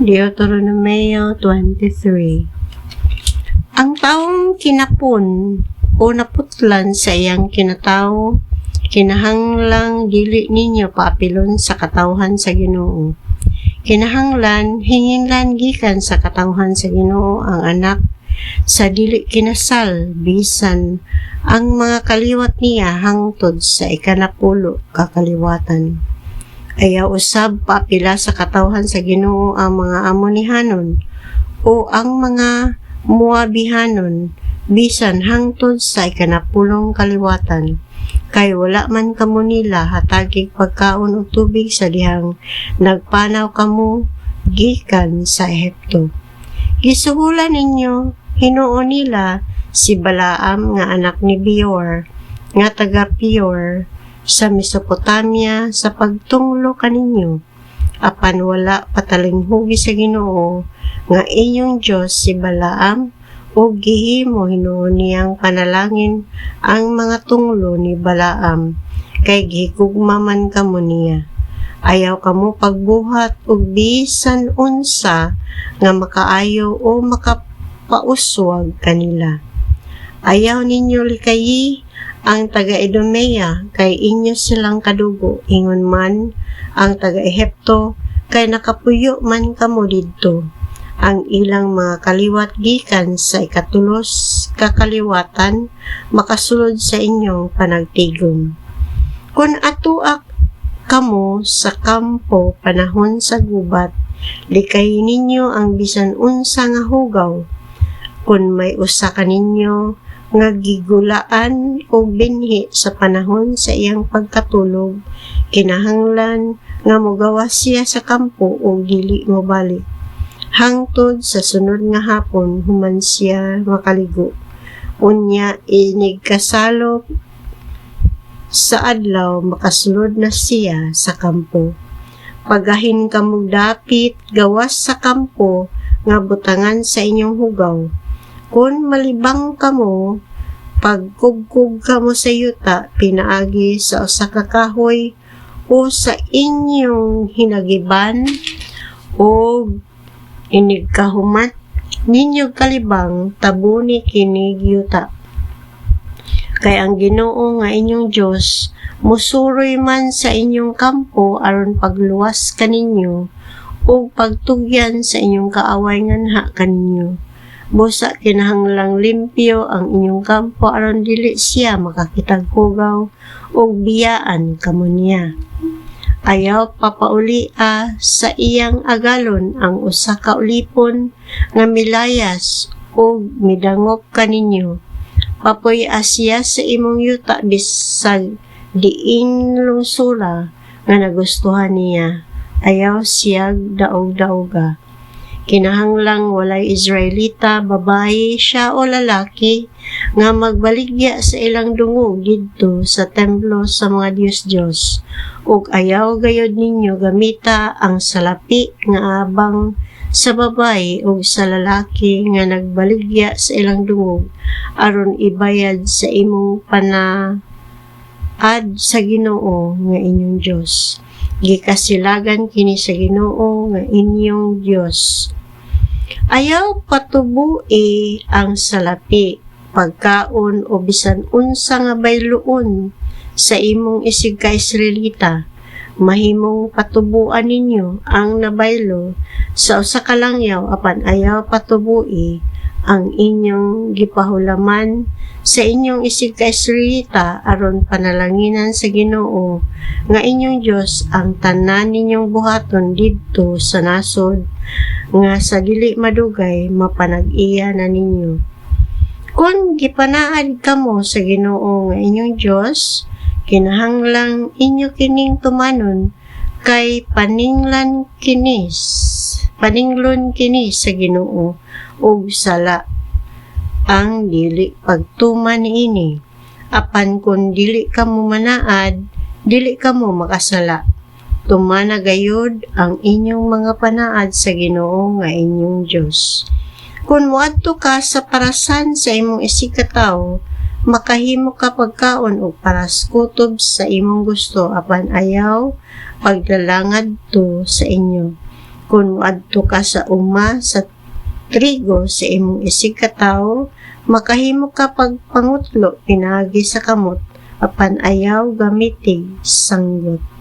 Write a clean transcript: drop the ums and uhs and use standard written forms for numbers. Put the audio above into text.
Deuteronomio 23. Ang taong kinapon o naputlan sa iyang kinatao, kinahanglang dili ninyo paapilon sa katawhan sa Ginoo. Kinahanglan hinginglan gikan sa katawhan sa Ginoo ang anak sa dili kinasal bisan ang mga kaliwat niya hangtod sa ikanapulo kakaliwatan. Ayaw usab paapila sa katawhan sa Ginoo ang mga Amonihanon o ang mga Moabihanon bisan hangtod sa ikanapulong kaliwatan, kay wala man kamo nila hatagig pagkaon o tubig sa dihang nagpanaw kamo gikan sa Ehipto. Gisuhulan ninyo Hinuo nila si Balaam nga anak ni Beor nga taga Peor sa Mesopotamia sa pagtunglo kaninyo, apan wala patalinghugi sa Ginoo nga inyong Diyos si Balaam, o gihimo hinuo niyang panalangin ang mga tunglo ni Balaam, kay gihigugma man kamo niya. Ayaw kamo pagbuhat og bisan unsa nga makaayo o makapauswag kanila. Ayaw ninyo likayi ang taga-Idumea, kay inyo silang kadugo, ingon man ang taga-Ehipto, kay nakapuyo man kamo didto. Ang ilang mga kaliwat gikan sa ikatulos kakaliwatan makasulod sa inyong panagtigom. Kung atuak kamo sa kampo panahon sa gubat, likay ninyo ang bisan unsa nga hugaw. Kung may usa ka ninyo nga gigulaan o binhi sa panahon sa iyang pagkatulog, kinahanglan nga mogawas siya sa kampo o dili mo balik. Hangtod sa sunod nga hapon human siya makaligo. Unya inigkasalo sa adlaw makasulod na siya sa kampo. Pagahin kamog dapit gawas sa kampo nga butangan sa inyong hugaw. Kung malibang kamo, pagkugkug kamo sa yuta, pinaagi sa usa ka kahoy o sa inyong hinagiban o inigkahumat ninyo kalibang tabuni kinig yuta. Kay ang Ginoo nga inyong Diyos musuroy man sa inyong kampo aron pagluwas kaninyo o pagtugyan sa inyong kaaway nganha kaninyo. Busa kinahanglang limpyo ang inyong kampo aron dili siya makakitag hugaw o biyaan kamo niya. Ayaw papaulia sa iyang agalon ang usa ka ulipon nga milayas o midangop kaninyo. Papoy asya sa imong yuta bisag diin lungsura nga nagustuhan niya. Ayaw siyag daog-daoga. Kinahanglang walay Israelita, babae siya o lalaki, nga magbaligya sa ilang dungog didto sa templo sa mga Diyos-Diyos. Ug ayaw gayod ninyo gamita ang salapi nga abang sa babae ug sa lalaki nga nagbaligya sa ilang dungog, aron ibayad sa imong panaad sa Ginoo nga inyong Diyos. Gikasilagan kini sa Ginoo nga inyong Diyos. Ayaw patubuhi ang salapi, pagkaon o bisan unsa nga bayloon sa imong isig ka Israelita. Mahimong patubuan ninyo ang nabaylo sa usa ka langyaw, apan ayaw patubuhi ang inyong gipahulaman sa inyong isig ka Israelita aron panalanginan sa Ginoo nga inyong Diyos ang tanan ninyong buhaton didto sa nasod nga sa dili madugay mapanag-iya na ninyo. Kung gipanaad kamo sa Ginoo nga inyong Diyos, kinahanglang inyo kining tumanon, kay paninglon kini sa Ginoo ug sala ang dili pagtuman ini. Apan kung dili kamo manaad, dili kamo makasala. Tumana gayud ang inyong mga panaad sa Ginoo nga inyong Diyos. Kung moadto ka sa parasan sa imong isikataw, makahimo ka pagkaon o paras kutob sa imong gusto, apan ayaw pagdalangad to sa inyo. Kung adto ka sa uma sa trigo sa imong isig katawo, makahimo ka pagpangutlo pinagi sa kamot apan ayaw gamitig sanggot.